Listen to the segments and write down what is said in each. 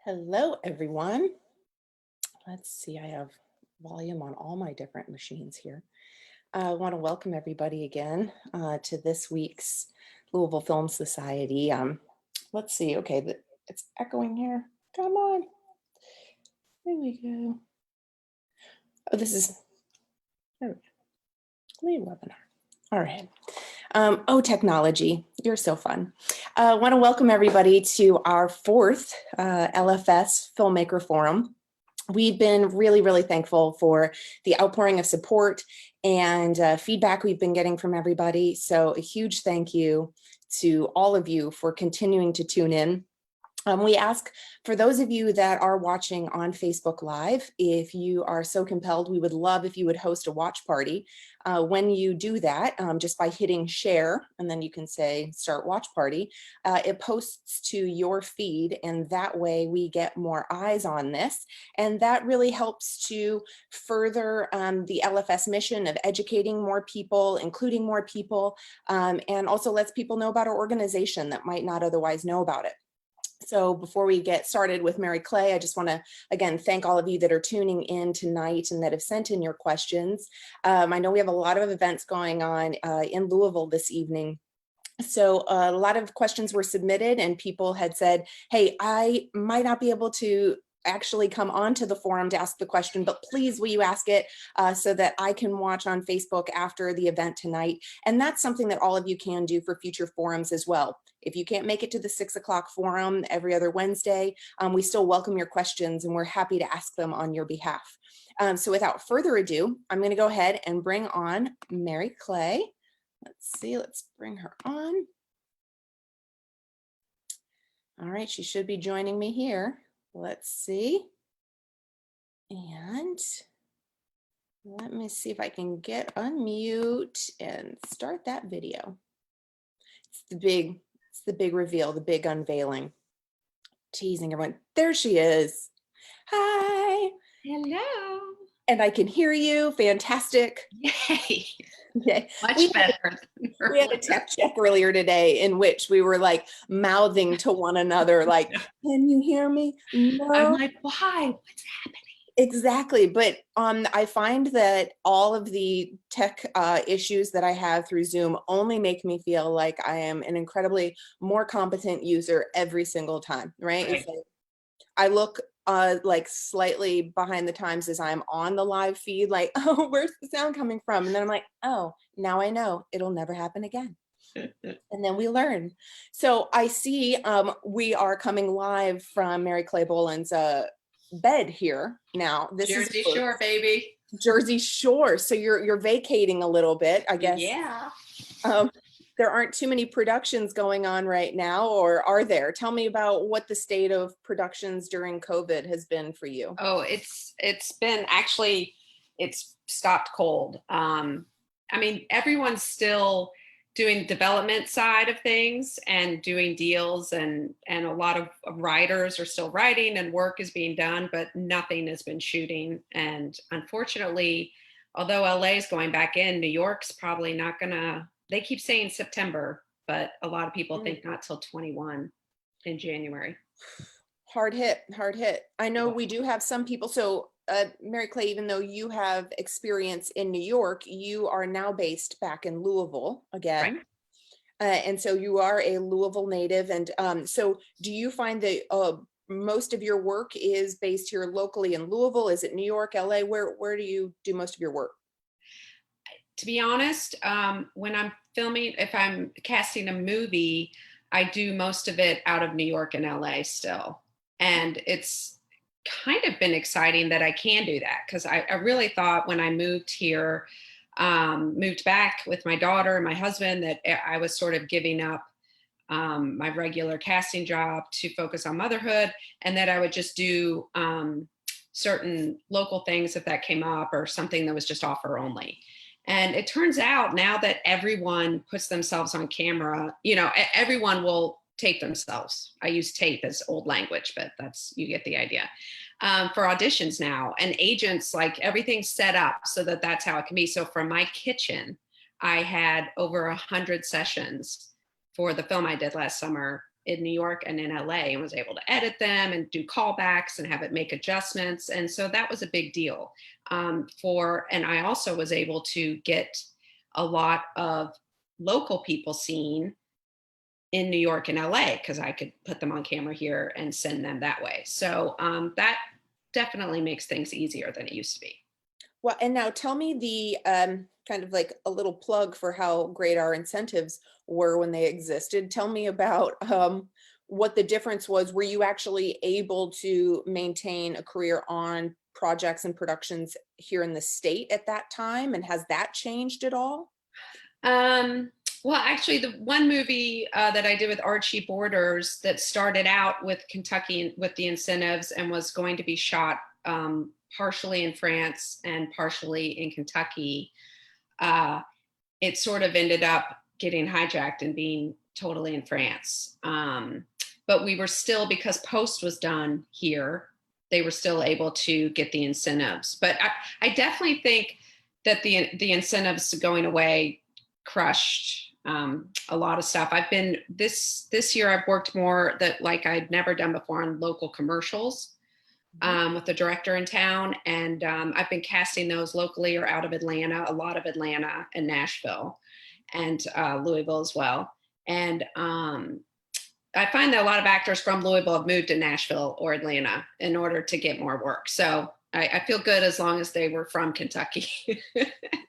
Hello, everyone. Let's see, I have volume on all my different machines here. I want to welcome everybody again to this week's Louisville Film Society. Let's see, okay, it's echoing here. Come on. There we go. Oh, there we go. Lead webinar. All right. Technology, you're so fun. I want to welcome everybody to our fourth LFS Filmmaker Forum. We've been really thankful for the outpouring of support and feedback we've been getting from everybody. So a huge thank you to all of you for continuing to tune in. We ask for those of you that are watching on Facebook Live, if you are so compelled, we would love if you would host a watch party. When you do that, just by hitting share, and then you can say start watch party, it posts to your feed, and that way we get more eyes on this. And that really helps to further the LFS mission of educating more people, including more people, and also lets people know about our organization that might not otherwise know about it. So before we get started with Mary Clay, I just want to, again, thank all of you that are tuning in tonight and that have sent in your questions. I know we have a lot of events going on in Louisville this evening. So a lot of questions were submitted and people had said, hey, I might not be able to actually come onto the forum to ask the question, but please will you ask it so that I can watch on Facebook after the event tonight. And that's something that all of you can do for future forums as well. If you can't make it to the 6 o'clock forum every other Wednesday, we still welcome your questions and we're happy to ask them on your behalf. So without further ado, I'm going to go ahead and bring on Mary Clay. Let's see, let's bring her on. All right, she should be joining me here. Let's see. And let me see if I can get unmute and start that video. It's the big reveal, the big unveiling. Teasing everyone. There she is. Hi. Hello. And I can hear you. Fantastic. Yay. Yay. Much better. We had a tech check earlier today in which we were like mouthing to one another, like, can you hear me? No. I'm like, why? What's happening? Exactly. But I find that all of the tech issues that I have through Zoom only make me feel like I am an incredibly more competent user every single time, right? It's like, I look like slightly behind the times as I'm on the live feed, like, oh, where's the sound coming from? And then I'm like, oh, now I know it'll never happen again. And then we learn. So I see we are coming live from Mary Clay Boland's bed here now. This Jersey is Shore, baby. Jersey Shore. So you're vacating a little bit, I guess. Yeah. There aren't too many productions going on right now, or are there? Tell me about what the state of productions during COVID has been for you. Oh, it's been actually, it's stopped cold. I mean, everyone's still doing development side of things and doing deals, and a lot of writers are still writing and work is being done, but nothing has been shooting. And unfortunately, although LA is going back in, New York's probably not gonna, they keep saying September, but a lot of people think not till 21 in January. Hard hit. I know we do have some people. So Mary Clay, even though you have experience in New York, you are now based back in Louisville again. Right. And so you are a Louisville native. And so do you find that most of your work is based here locally in Louisville? Is it New York, LA? Where do you do most of your work? To be honest, when I'm filming, if I'm casting a movie, I do most of it out of New York and LA still. And it's kind of been exciting that I can do that, because I really thought when I moved here, moved back with my daughter and my husband, that I was sort of giving up my regular casting job to focus on motherhood, and that I would just do certain local things if that came up, or something that was just offer only. And it turns out now that everyone puts themselves on camera, you know, everyone will tape themselves. I use tape as old language, but that's, you get the idea. For auditions now, and agents, like, everything's set up so that that's how it can be. So for my kitchen, I had over 100 sessions for the film I did last summer in New York and in LA, and was able to edit them and do callbacks and have it make adjustments. And so that was a big deal and I also was able to get a lot of local people seen in New York and LA because I could put them on camera here and send them that way. So that definitely makes things easier than it used to be. Well, and now tell me the kind of like a little plug for how great our incentives were when they existed. Tell me about what the difference was. Were you actually able to maintain a career on projects and productions here in the state at that time? And has that changed at all? Well, actually, the one movie that I did with Archie Borders that started out with Kentucky with the incentives and was going to be shot partially in France and partially in Kentucky, it sort of ended up getting hijacked and being totally in France. But we were still, because post was done here, they were still able to get the incentives. But I definitely think that the incentives going away crushed a lot of stuff. I've been this year I've worked more that like I'd never done before on local commercials with the director in town, and I've been casting those locally or out of Atlanta, a lot of Atlanta and Nashville and Louisville as well. And I find that a lot of actors from Louisville have moved to Nashville or Atlanta in order to get more work. So I feel good as long as they were from Kentucky.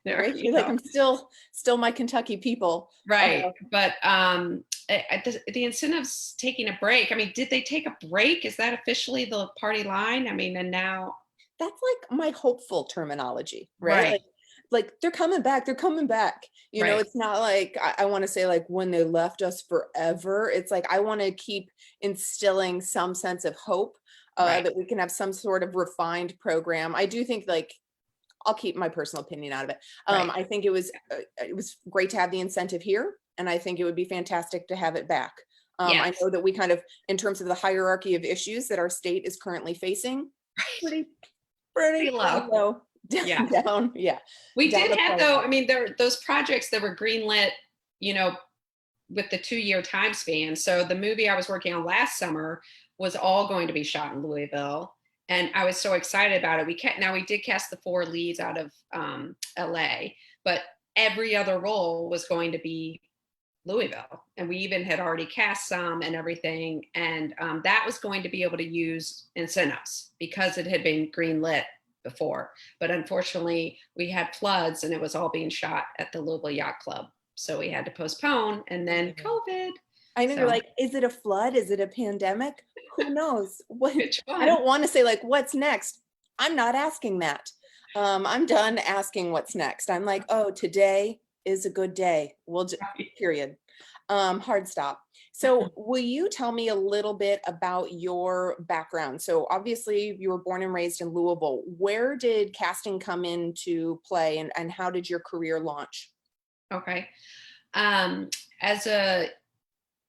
Right? You're like, I'm still my Kentucky people. Right. But the incentives taking a break. I mean, did they take a break? Is that officially the party line? I mean, and now that's like my hopeful terminology, right? Right. Like they're coming back. They're coming back. You know, Right. it's not like I want to say like when they left us forever. It's like I want to keep instilling some sense of hope Right. that we can have some sort of refined program. I do think like I'll keep my personal opinion out of it. Right. I think it was great to have the incentive here, and I think it would be fantastic to have it back. I Yes. know that we kind of, in terms of the hierarchy of issues that our state is currently facing, pretty Pretty low. low. Yeah. Down, yeah. We Down did the have, party though, line. I mean, those projects that were greenlit, you know, with the 2-year time span. So the movie I was working on last summer was all going to be shot in Louisville. And I was so excited about it. We did cast the 4 leads out of LA, but every other role was going to be Louisville. And we even had already cast some and everything. And that was going to be able to use incentives because it had been greenlit before. But unfortunately, we had floods and it was all being shot at the Louisville Yacht Club. So we had to postpone, and then COVID. I know, you're So like, is it a flood? Is it a pandemic? Who knows? What which I one? don't want to say like what's next. I'm not asking that. I'm done asking what's next. I'm like, oh, today is a good day. We'll just period. Hard stop. So will you tell me a little bit about your background? So obviously you were born and raised in Louisville. Where did casting come into play, and how did your career launch? Okay. As a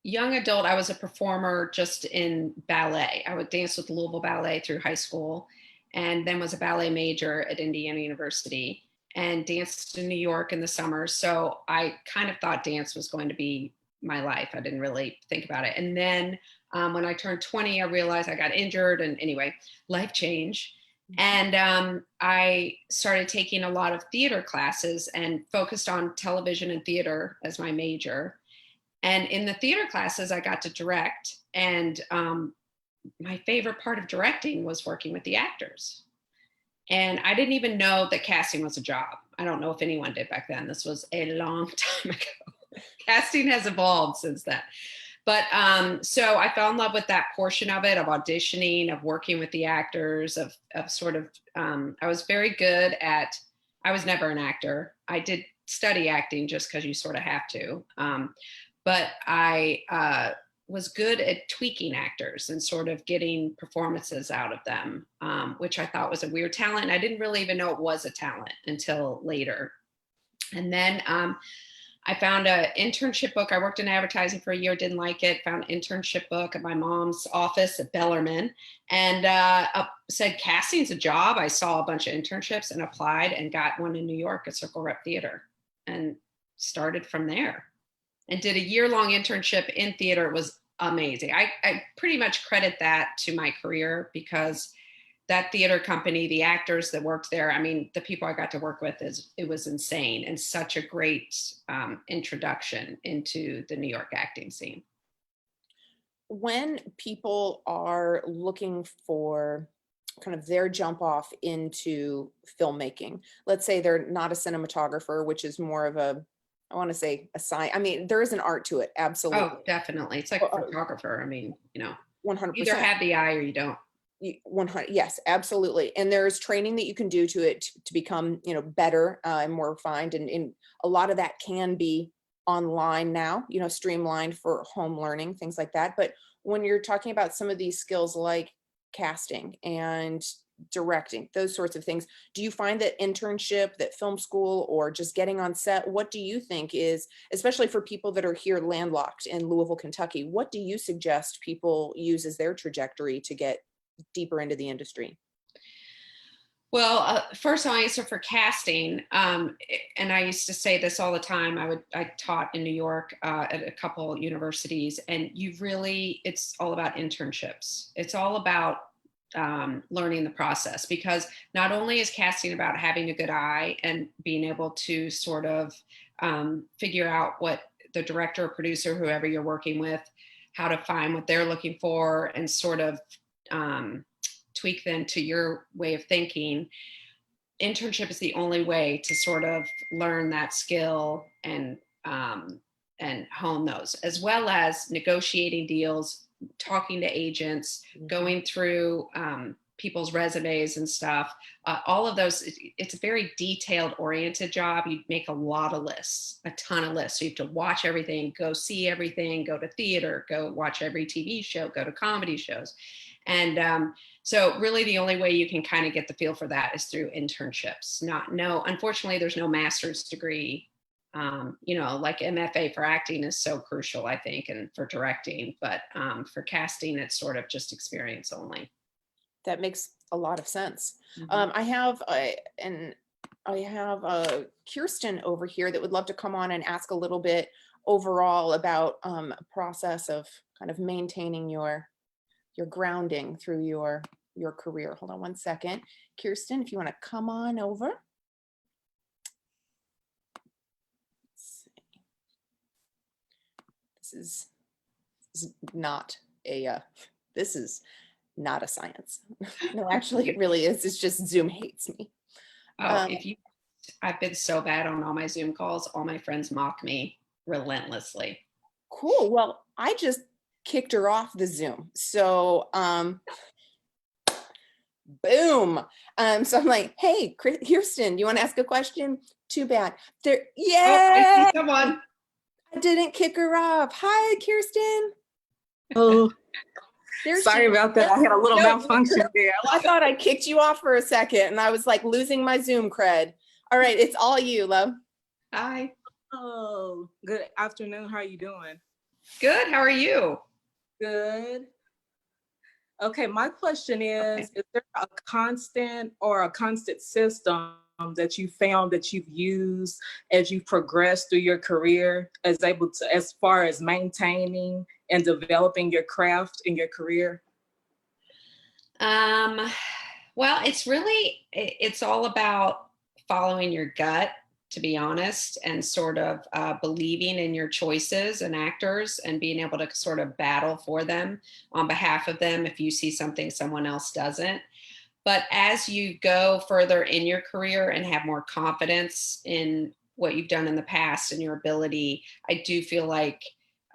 young adult, I was a performer just in ballet. I would dance with Louisville Ballet through high school, and then was a ballet major at Indiana University and danced in New York in the summer. So I kind of thought dance was going to be my life. I didn't really think about it. And then when I turned 20, I realized I got injured, and anyway, life change. And I started taking a lot of theater classes and focused on television and theater as my major. And in the theater classes, I got to direct. And my favorite part of directing was working with the actors. And I didn't even know that casting was a job. I don't know if anyone did back then. This was a long time ago. Casting has evolved since then. But so I fell in love with that portion of it, of auditioning, of working with the actors, of sort of, I was very good at, I was never an actor. I did study acting just because you sort of have to. But I was good at tweaking actors and sort of getting performances out of them, which I thought was a weird talent. I didn't really even know it was a talent until later. And then I found an internship book. I worked in advertising for a year, didn't like it, found an internship book at my mom's office at Bellarmine, and said casting's a job. I saw a bunch of internships and applied and got one in New York at Circle Rep Theater and started from there. And did a year-long internship in theater. It was amazing. I pretty much credit that to my career because that theater company, the actors that worked there, I mean, the people I got to work with, it was insane and such a great introduction into the New York acting scene. When people are looking for kind of their jump off into filmmaking, let's say they're not a cinematographer, which is more of a, I want to say a science. I mean, there is an art to it. Absolutely. Oh, definitely. It's like a photographer. I mean, 100%. either have the eye or you don't. 100, yes, absolutely. And there's training that you can do to it to become, better and more refined. And a lot of that can be online now, streamlined for home learning, things like that. But when you're talking about some of these skills like casting and directing, those sorts of things, do you find that internship, that film school, or just getting on set, what do you think is, especially for people that are here landlocked in Louisville, Kentucky, what do you suggest people use as their trajectory to get deeper into the industry? Well, first I'll answer for casting. And I used to say this all the time. I taught in New York at a couple universities, and it's all about internships. It's all about learning the process, because not only is casting about having a good eye and being able to sort of figure out what the director or producer, whoever you're working with, how to find what they're looking for and sort of tweak them to your way of thinking. Internship is the only way to sort of learn that skill and hone those, as well as negotiating deals, talking to agents, going through people's resumes and stuff. All of those, it's a very detailed oriented job. You make a lot of lists, a ton of lists. So you have to watch everything, go see everything, go to theater, go watch every TV show, go to comedy shows. And so really the only way you can kind of get the feel for that is through internships. Unfortunately, there's no master's degree. Like MFA for acting is so crucial, I think, and for directing, but for casting, it's sort of just experience only. That makes a lot of sense. Mm-hmm. I have Kirsten over here that would love to come on and ask a little bit overall about a process of kind of maintaining your grounding through your career. Hold on one second. Kirsten, if you want to come on over. Let's see. This is not a science. No, actually it really is. It's just Zoom hates me. I've been so bad on all my Zoom calls. All my friends mock me relentlessly. Cool. Well, I just kicked her off the Zoom. So, boom. So I'm like, hey, Kirsten, do you want to ask a question? Too bad. Yeah. I see someone. I didn't kick her off. Hi, Kirsten. Oh, sorry about that. I had a little malfunction there. I thought I kicked you off for a second and I was like losing my Zoom cred. All right, it's all you, love. Hi. Oh, good afternoon. How are you doing? Good. How are you? Good. Okay, my question is there a constant or a constant system that you found that you've used as you progressed through your career as far as maintaining and developing your craft in your career? Well, it's all about following your gut, to be honest, and sort of believing in your choices and actors and being able to sort of battle for them on behalf of them if you see something someone else doesn't. But as you go further in your career and have more confidence in what you've done in the past and your ability, I do feel like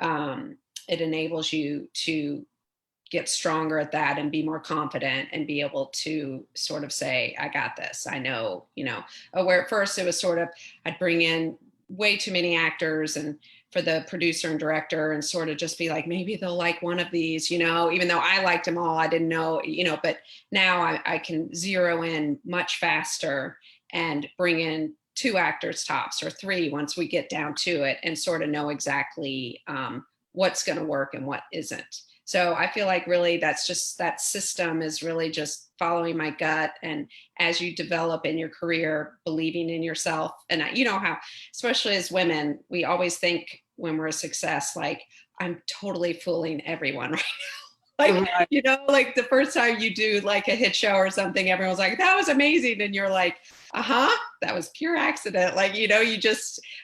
it enables you to get stronger at that and be more confident and be able to sort of say, I got this. I know, where at first it was sort of, I'd bring in way too many actors and for the producer and director and sort of just be like, maybe they'll like one of these, even though I liked them all, I didn't know, but now I can zero in much faster and bring in 2 actors tops or 3 once we get down to it and sort of know exactly what's going to work and what isn't. So I feel like really that system is really just following my gut. And as you develop in your career, believing in yourself. And you know how, especially as women, we always think when we're a success, like, I'm totally fooling everyone right now. Like, Right. you know, like the first time you do like a hit show or something, everyone's like, that was amazing. And you're like, that was pure accident. Like, you know,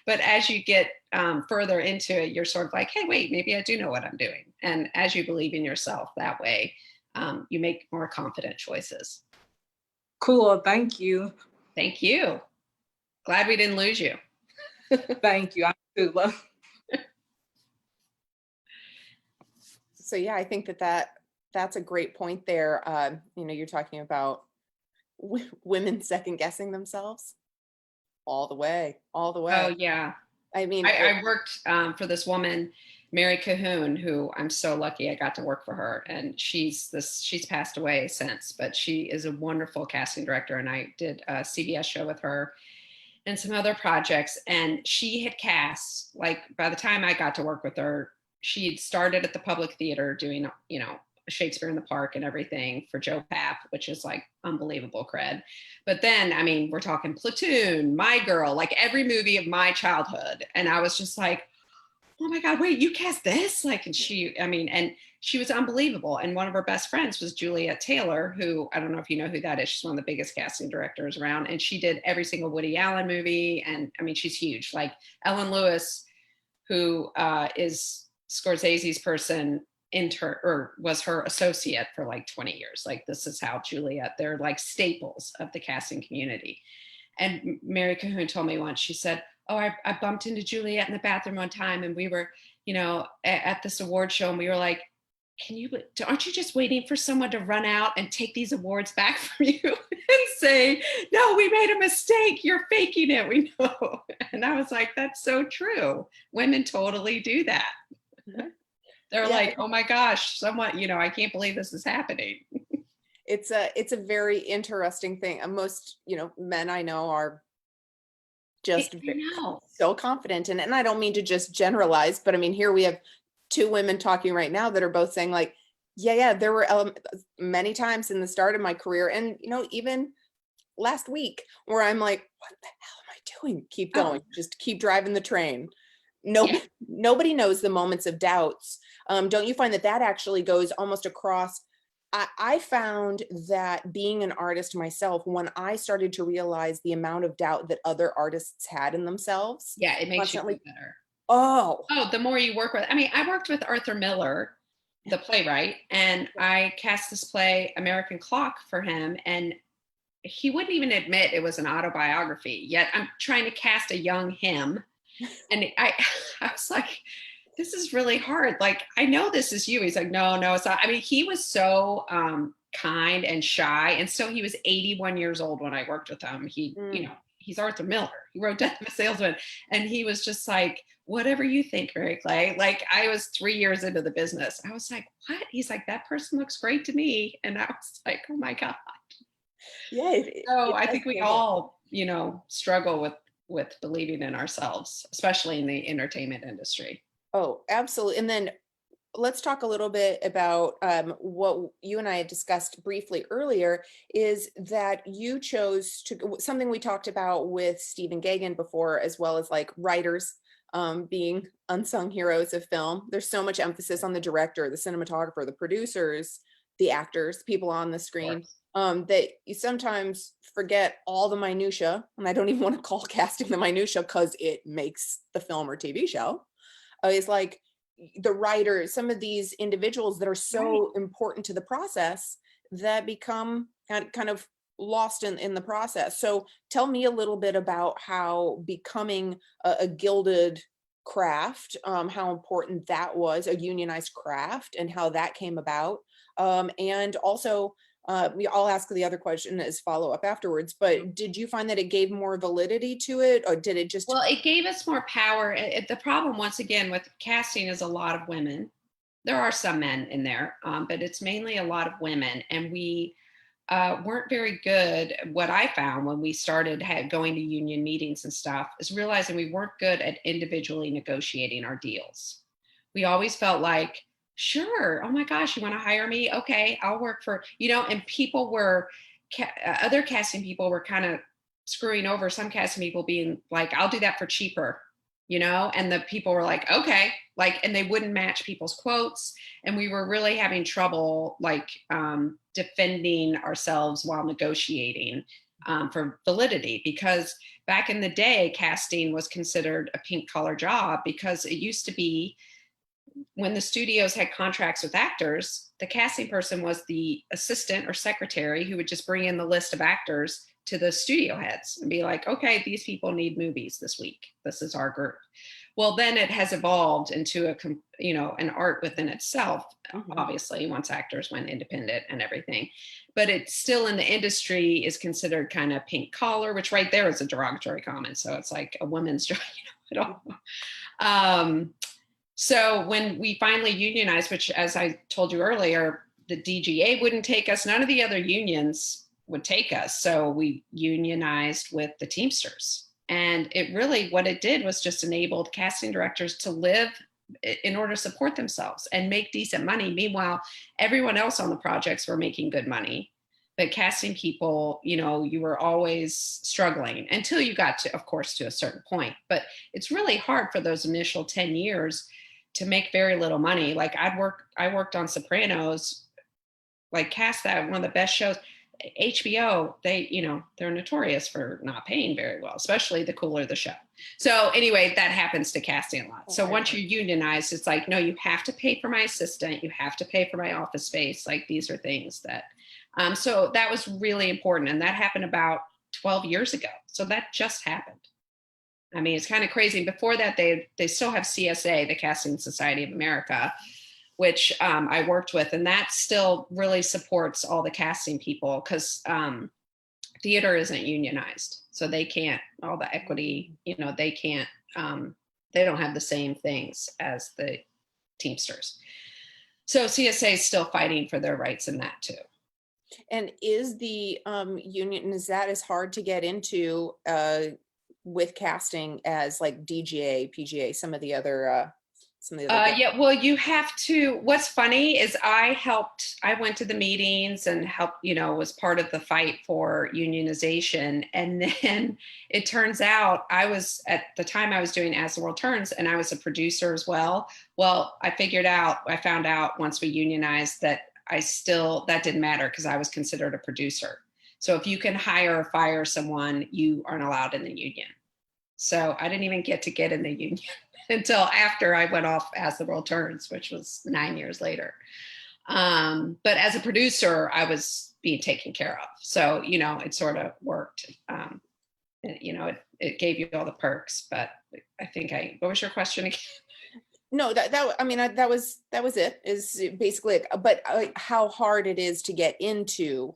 but as you get further into it, you're sort of like, hey, wait, maybe I do know what I'm doing. And as you believe in yourself that way, you make more confident choices. Cool. Thank you. Thank you. Glad we didn't lose you. Thank you. I do love. So yeah, I think that's a great point there. You know, you're talking about women second guessing themselves all the way, all the way. Oh, yeah. I mean, I worked for this woman, Mary Cahoon, who I'm so lucky I got to work for her. And she's passed away since, but she is a wonderful casting director. And I did a CBS show with her and some other projects. And she had cast, like, by the time I got to work with her, she had started at the Public Theater doing, you know, Shakespeare in the Park and everything for Joe Papp, which is like unbelievable cred. But then, I mean, we're talking Platoon, My Girl, like every movie of my childhood. And I was just like, oh my God, wait, you cast this? Like, and she was unbelievable. And one of her best friends was Juliet Taylor, who, I don't know if you know who that is. She's one of the biggest casting directors around. And she did every single Woody Allen movie. And I mean, she's huge. Like Ellen Lewis, who is Scorsese's person, was her associate for like 20 years. Like, this is how Juliet, they're like staples of the casting community. And Mary Cahoon told me once, she said, oh, I bumped into Juliet in the bathroom one time, and we were, you know, at this award show, and we were like, aren't you just waiting for someone to run out and take these awards back from you and say, no, we made a mistake, you're faking it, we know. And I was like, that's so true. Women totally do that. They're like, oh my gosh, someone, you know, I can't believe this is happening. It's a very interesting thing. Most, you know, men I know are just so confident. And I don't mean to just generalize, but I mean, here we have two women talking right now that are both saying like, yeah, there were many times in the start of my career, and, you know, even last week, where I'm like, what the hell am I doing? Keep going, just keep driving the train. Nobody knows the moments of doubts. Don't you find that actually goes almost across? I found that being an artist myself, when I started to realize the amount of doubt that other artists had in themselves. Yeah, it makes you feel better. Oh, the more you work with, I mean, I worked with Arthur Miller, the playwright, and I cast this play, American Clock, for him. And he wouldn't even admit it was an autobiography, yet I'm trying to cast a young him. And I was like, this is really hard. Like, I know this is you. He's like, no, it's not. I mean, he was so kind and shy. And so he was 81 years old when I worked with him. You know, he's Arthur Miller. He wrote Death of a Salesman. And he was just like, whatever you think, Mary Clay. Like, I was 3 years into the business. I was like, what? He's like, that person looks great to me. And I was like, oh my God. Yeah. So I think we all, you know, struggle with believing in ourselves, especially in the entertainment industry. Oh, absolutely. And then let's talk a little bit about what you and I had discussed briefly earlier, is that you chose to, something we talked about with Stephen Gaghan before, as well as like writers being unsung heroes of film. There's so much emphasis on the director, the cinematographer, the producers, the actors, people on the screen, that you sometimes forget all the minutia. And I don't even want to call casting the minutia, because it makes the film or TV show. It's like the writer, some of these individuals that are so important to the process that become kind of lost in the process. So tell me a little bit about how becoming a gilded craft, how important that was, a unionized craft, and how that came about. And also, I'll ask the other question as follow-up afterwards, but did you find that it gave more validity to it, or did it just... Well, it gave us more power. The problem, once again, with casting is a lot of women. There are some men in there, but it's mainly a lot of women. And we weren't very good. What I found when we started going to union meetings and stuff is realizing we weren't good at individually negotiating our deals. We always felt like, sure, oh my gosh, you want to hire me? Okay, I'll work for, you know, and people were, other casting people were kind of screwing over some casting people, being like, I'll do that for cheaper. and the people were like, okay, like, and they wouldn't match people's quotes. And we were really having trouble, like, defending ourselves while negotiating for validity, because back in the day, casting was considered a pink collar job, because it used to be when the studios had contracts with actors, the casting person was the assistant or secretary who would just bring in the list of actors to the studio heads and be like, okay, these people need movies this week. This is our group. Well, then it has evolved into an art within itself, obviously, once actors went independent and everything. But it's still, in the industry, is considered kind of pink collar, which right there is a derogatory comment. So it's like a woman's job, I don't know. So when we finally unionized, which, as I told you earlier, the DGA wouldn't take us, none of the other unions would take us. So we unionized with the Teamsters. And it really, what it did was just enabled casting directors to live in order to support themselves and make decent money. Meanwhile, everyone else on the projects were making good money. But casting people, you were always struggling until you got to, of course, to a certain point. But it's really hard for those initial 10 years to make very little money. Like I worked on Sopranos, like cast that, one of the best shows. HBO, they're notorious for not paying very well, especially the cooler the show. So anyway, that happens to casting a lot. So once you're unionized, it's like, no, you have to pay for my assistant. You have to pay for my office space. Like, these are things that, so that was really important. And that happened about 12 years ago. So that just happened. I mean, it's kind of crazy. Before that, they still have CSA, the Casting Society of America, which I worked with, and that still really supports all the casting people, because theater isn't unionized, so they can't, all the equity, they can't, they don't have the same things as the Teamsters. So CSA is still fighting for their rights in that too. And is the union, is that as hard to get into with casting as like DGA, PGA, some of the other yeah, well, you have to, what's funny is I went to the meetings and helped, was part of the fight for unionization. And then it turns out at the time I was doing As the World Turns, and I was a producer as well. Well, I found out once we unionized that that didn't matter, because I was considered a producer. So if you can hire or fire someone, you aren't allowed in the union. So I didn't even get in the union until after I went off As the World Turns, which was 9 years later. But as a producer, I was being taken care of. So, it sort of worked. It gave you all the perks, but I think what was your question again? No, that was it, is basically, but how hard it is to get into.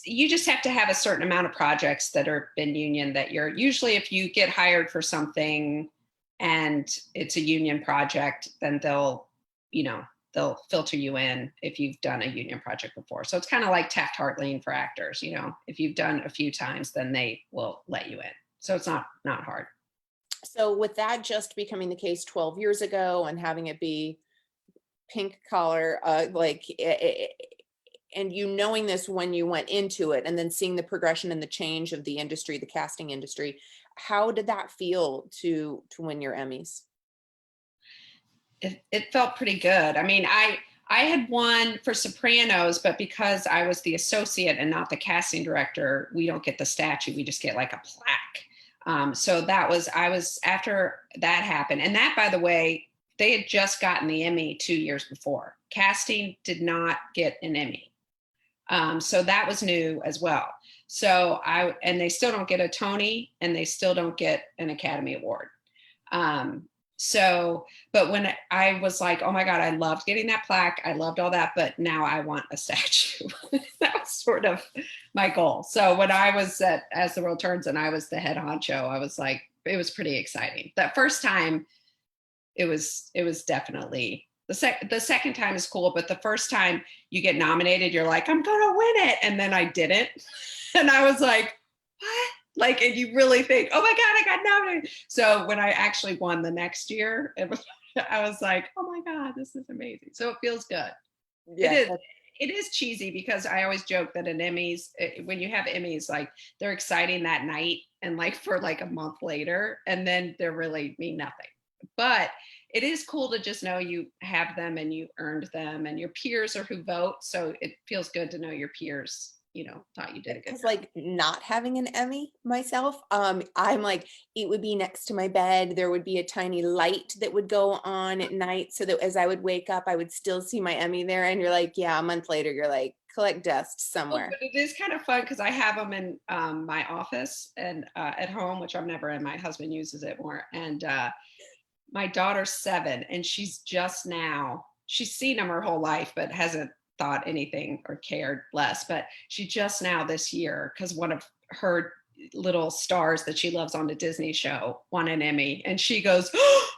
You just have to have a certain amount of projects that are been union, that you're usually, if you get hired for something and it's a union project, then they'll filter you in if you've done a union project before. So it's kind of like Taft-Hartley for actors, if you've done a few times, then they will let you in. So it's not hard. So with that just becoming the case 12 years ago and having it be pink collar, and knowing this when you went into it, and then seeing the progression and the change of the industry, the casting industry, how did that feel to win your Emmys? It felt pretty good. I mean, I had won for Sopranos, but because I was the associate and not the casting director, we don't get the statue. We just get like a plaque. So I was after that happened. And that, by the way, they had just gotten the Emmy 2 years before. Casting did not get an Emmy. So that was new as well. So and they still don't get a Tony, and they still don't get an Academy Award. But when I was like, oh my God, I loved getting that plaque. I loved all that, but now I want a statue. That was sort of my goal. So when I was at As the World Turns and I was the head honcho, I was like, it was pretty exciting. That first time, it was definitely, the second time is cool, but the first time you get nominated, you're like, I'm gonna win it. And then I didn't. And I was like, what? Like, and you really think, oh my God, I got nominated. So when I actually won the next year, I was like, oh my God, this is amazing. So it feels good. Yeah, it is. it is cheesy because I always joke that an Emmys, when you have Emmys, like they're exciting that night and like for like a month later, and then they really mean nothing. But it is cool to just know you have them and you earned them, and your peers are who vote. So it feels good to know your peers, thought you did a good Because job. like not having an Emmy myself, I'm like, it would be next to my bed. There would be a tiny light that would go on at night so that as I would wake up, I would still see my Emmy there. And you're like, yeah, a month later, you're like, collect dust Oh, somewhere. but it is kind of fun because I have them in my office and at home, which I'm never in. My husband uses it more. And my daughter's 7, and she's seen them her whole life, but hasn't thought anything or cared less. But she just now this year, because one of her little stars that she loves on the Disney show won an Emmy, and she goes, "Oh,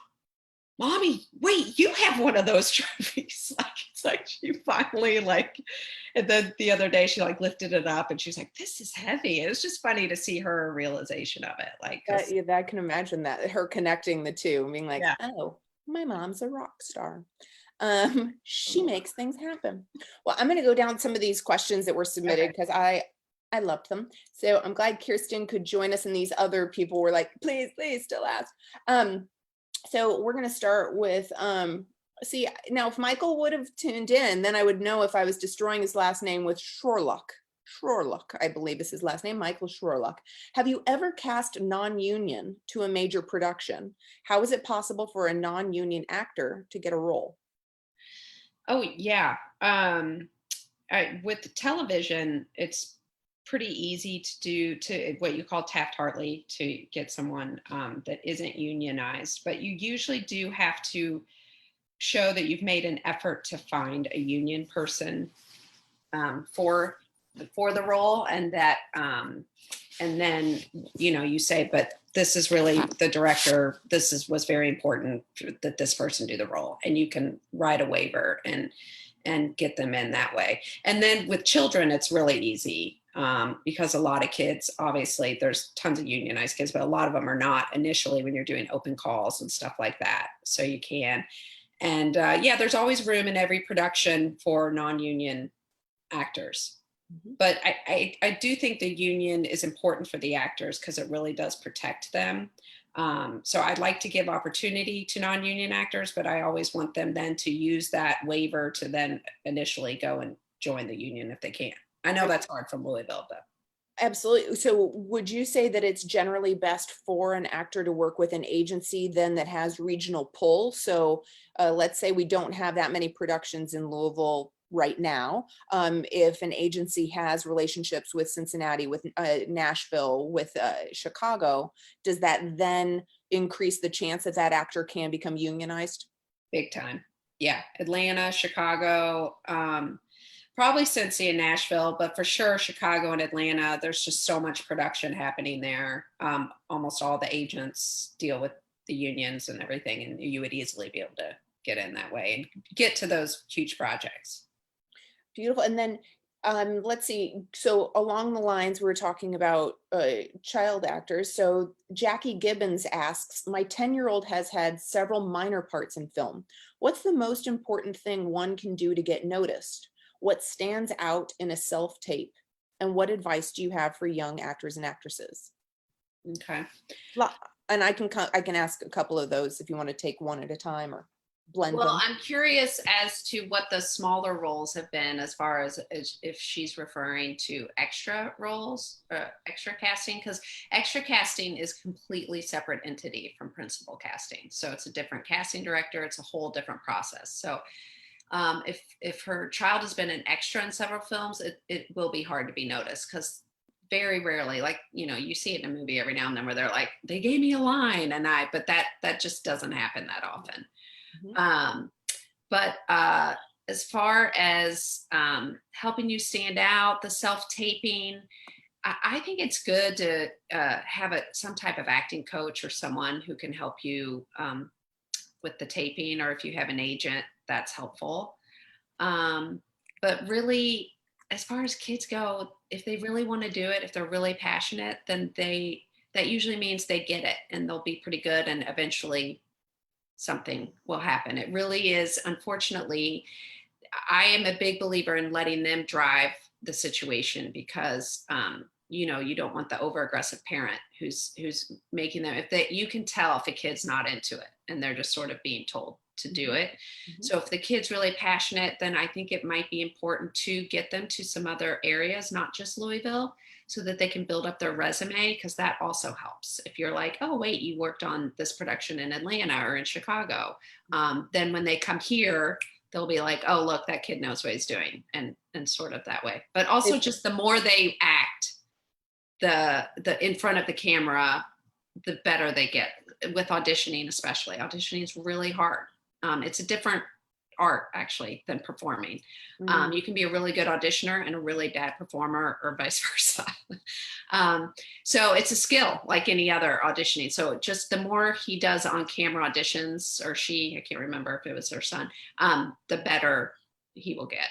Mommy, wait, you have one of those trophies." Like it's like she finally and then the other day she like lifted it up and she's like, "This is heavy." It was just funny to see her realization of it. Like, Yeah, I can imagine that, her connecting the two, being like, yeah. oh, my mom's a rock star. She makes things happen. Well, I'm going to go down some of these questions that were submitted Okay. because I loved them. So I'm glad Kirsten could join us, and these other people were like, please, please still ask. So we're going to start with, see, now if Michael would have tuned in, then I would know if I was destroying his last name with Shorlock. Shorlock, I believe is his last name, Michael Shorlock. Have you ever cast non-union to a major production? How is it possible for a non-union actor to get a role? Oh yeah. With television, it's pretty easy to do to what you call Taft-Hartley to get someone that isn't unionized, but you usually do have to show that you've made an effort to find a union person for the role, and that and then you say, but this is really the director, was very important that this person do the role, and you can write a waiver and get them in that way. And then with children, it's really easy because a lot of kids, obviously there's tons of unionized kids, but a lot of them are not initially when you're doing open calls and stuff like that. So you can. And yeah, there's always room in every production for non-union actors. Mhm. But I do think the union is important for the actors because it really does protect them. So I'd like to give opportunity to non-union actors, but I always want them then to use that waiver to then initially go and join the union if they can. I know that's hard from Louisville, though. Absolutely. So would you say that it's generally best for an actor to work with an agency then that has regional pull? So let's say we don't have that many productions in Louisville right now. If an agency has relationships with Cincinnati, with Nashville, with Chicago, does that then increase the chance that that actor can become unionized? Big time. Yeah. Atlanta, Chicago, probably Cincy and Nashville, but for sure Chicago and Atlanta. There's just so much production happening there. Almost all the agents deal with the unions and everything, and you would easily be able to get in that way and get to those huge projects. Beautiful. And then let's see. So along the lines, we're talking about child actors. So Jackie Gibbons asks, my 10-year-old has had several minor parts in film. What's the most important thing one can do to get noticed? What stands out in a self-tape? And what advice do you have for young actors and actresses? Okay. And I can ask a couple of those if you want to take one at a time or blend Well, them. I'm curious as to what the smaller roles have been, as far as if she's referring to extra roles, extra casting, because extra casting is completely separate entity from principal casting. So it's a different casting director. It's a whole different process. So if her child has been an extra in several films, it will be hard to be noticed because very rarely, like, you see it in a movie every now and then where they're like, they gave me a line but that just doesn't happen that often. Mhm. But as far as helping you stand out, the self-taping, I think it's good to have some type of acting coach or someone who can help you with the taping, or if you have an agent, that's helpful. But really, as far as kids go, if they really want to do it, if they're really passionate, then that usually means they get it and they'll be pretty good, and eventually something will happen. It really is, unfortunately, I am a big believer in letting them drive the situation because, you know, you don't want the over aggressive parent who's making them, you can tell if a kid's not into it and they're just sort of being told to do it. Mm-hmm. So if the kid's really passionate, then I think it might be important to get them to some other areas, not just Louisville, so that they can build up their resume, because that also helps. If you're like, oh, wait, you worked on this production in Atlanta or in Chicago, then when they come here, they'll be like, oh, look, that kid knows what he's doing, and sort of that way. But also just the more they act the in front of the camera, the better they get with auditioning. Especially auditioning is really hard. It's a different art actually than performing. You can be a really good auditioner and a really bad performer, or vice versa. So it's a skill like any other auditioning. So just the more he does on camera auditions, or she, I can't remember if it was her son, the better he will get.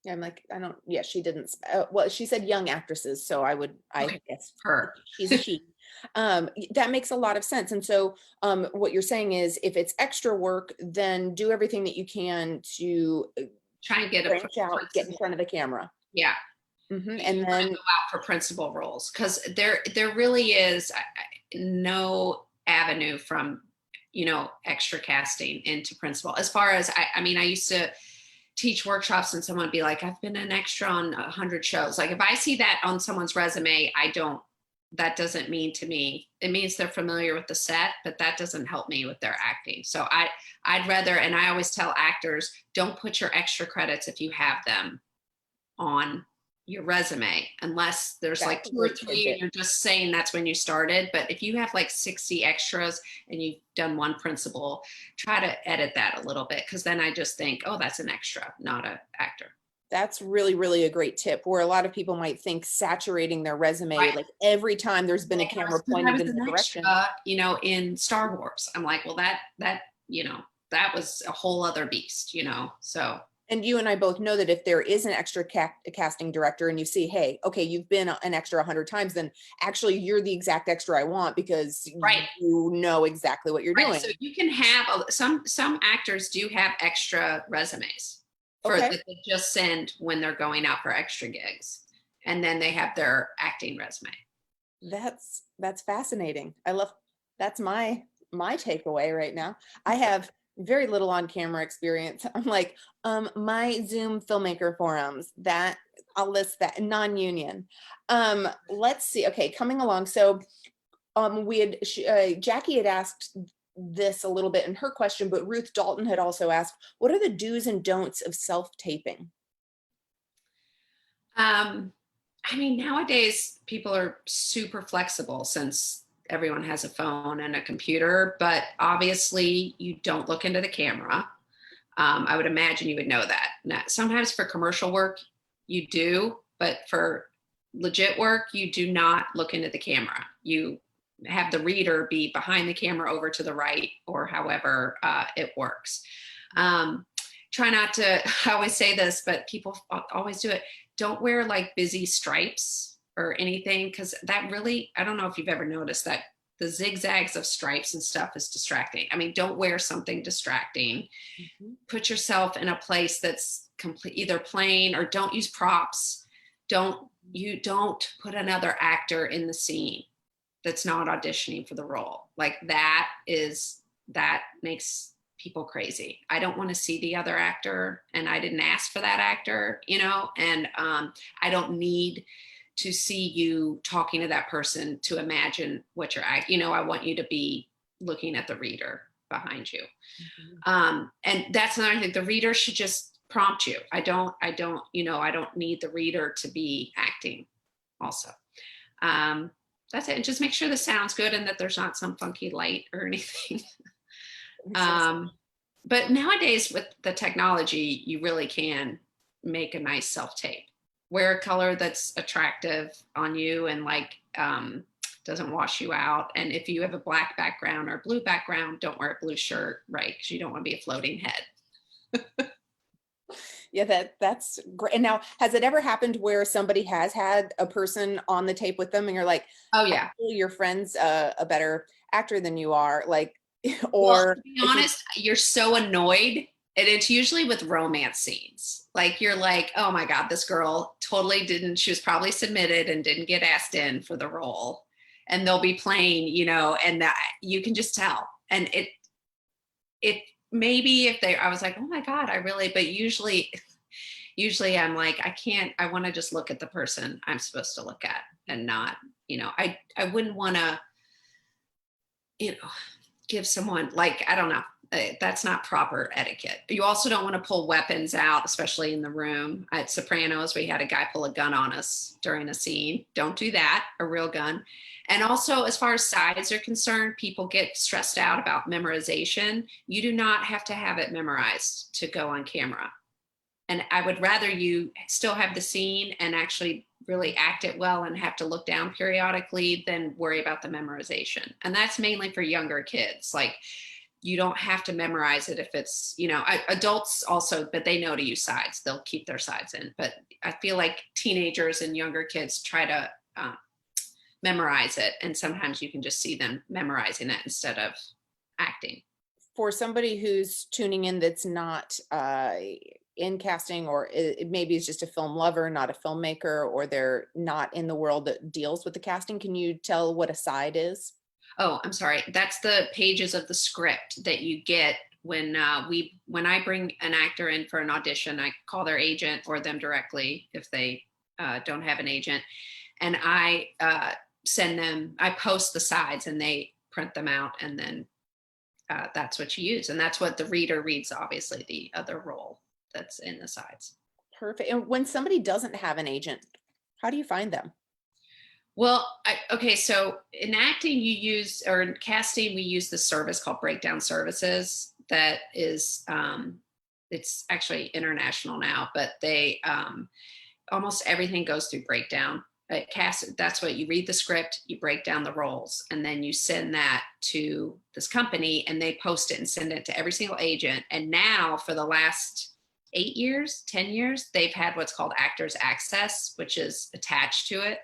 Yeah, I'm like, I don't, yeah, she didn't, well, she said young actresses. So I guess her. She's a she. That makes a lot of sense. And so what you're saying is if it's extra work, then do everything that you can to try and get branch out, get in front of the camera. Yeah. Mm-hmm. And then go out for principal roles, because there really is no avenue from, you know, extra casting into principal. As far as, I mean, I used to teach workshops and someone would be like, I've been an extra on 100 shows. Like if I see that on someone's resume, that doesn't mean to me, it means they're familiar with the set, but that doesn't help me with their acting. So I'd rather, and I always tell actors, don't put your extra credits if you have them on your resume, unless there's like 2 or 3 and you're just saying that's when you started. But if you have like 60 extras and you've done one principal, try to edit that a little bit, because then I just think, oh, that's an extra, not an actor. That's really, really a great tip, where a lot of people might think saturating their resume, right, like every time there's been a camera pointed in the direction. You know, in Star Wars, I'm like, well, that, you know, that was a whole other beast, you know, so. And you and I both know that if there is an extra casting director and you see, hey, okay, you've been an extra 100 times, then actually you're the exact extra I want, because you know exactly what you're doing. So you can have some actors do have extra resumes that they just send when they're going out for extra gigs, and then they have their acting resume. That's fascinating. That's my takeaway right now. I have very little on camera experience. I'm like, my Zoom filmmaker forums, that I'll list that, non-union. Let's see. Okay, coming along. So Jackie had asked this a little bit in her question, but Ruth Dalton had also asked, what are the do's and don'ts of self-taping? I mean, nowadays people are super flexible since everyone has a phone and a computer, but obviously you don't look into the camera. I would imagine you would know that. Now, sometimes for commercial work, you do, but for legit work, you do not look into the camera. You have the reader be behind the camera over to the right, or however it works. Try not to, I always say this, but people always do it. Don't wear like busy stripes or anything, because that really, I don't know if you've ever noticed that the zigzags of stripes and stuff is distracting. I mean, don't wear something distracting. Mm-hmm. Put yourself in a place that's complete, either plain, or don't use props. Don't put another actor in the scene that's not auditioning for the role. Like that makes people crazy. I don't want to see the other actor, and I didn't ask for that actor, you know, and I don't need to see you talking to that person to imagine what you're, you know, I want you to be looking at the reader behind you. Mm-hmm. And that's another thing. The reader should just prompt you. I don't need the reader to be acting also. That's it. And just make sure the sound's good and that there's not some funky light or anything. But nowadays with the technology, you really can make a nice self-tape. Wear a color that's attractive on you and like doesn't wash you out. And if you have a black background or a blue background, don't wear a blue shirt, right? Because you don't want to be a floating head. Yeah, that's great. And now, has it ever happened where somebody has had a person on the tape with them and you're like, oh yeah, your friend's a better actor than you are, like, or well, to be honest, you're so annoyed And it's usually with romance scenes. Like you're like, oh my God, this girl totally didn't, she was probably submitted and didn't get asked in for the role. And they'll be playing, you know, and that you can just tell. And it maybe if they, I was like, oh my God, I really, but usually I'm like, I want to just look at the person I'm supposed to look at and not, you know, I wouldn't want to, you know, give someone like, I don't know, that's not proper etiquette. You also don't want to pull weapons out, especially in the room. At Sopranos, we had a guy pull a gun on us during a scene. Don't do that, a real gun. And also, as far as sides are concerned, people get stressed out about memorization. You do not have to have it memorized to go on camera. And I would rather you still have the scene and actually really act it well and have to look down periodically than worry about the memorization. And that's mainly for younger kids. Like, you don't have to memorize it if it's, you know, adults also, but they know to use sides. They'll keep their sides in. But I feel like teenagers and younger kids try to memorize it. And sometimes you can just see them memorizing it instead of acting. For somebody who's tuning in that's not in casting, or it maybe is just a film lover, not a filmmaker, or they're not in the world that deals with the casting, can you tell what a side is? Oh, I'm sorry. That's the pages of the script that you get when I bring an actor in for an audition. I call their agent or them directly if they don't have an agent, and I send them. I post the sides and they print them out, and then that's what you use, and that's what the reader reads. Obviously, the other role that's in the sides. Perfect. And when somebody doesn't have an agent, how do you find them? Well, okay, so in acting you use, or in casting, we use this service called Breakdown Services that is, it's actually international now, but they, almost everything goes through Breakdown. That's what you read the script, you break down the roles, and then you send that to this company and they post it and send it to every single agent. And now for the last 8 years, 10 years, they've had what's called Actors Access, which is attached to it.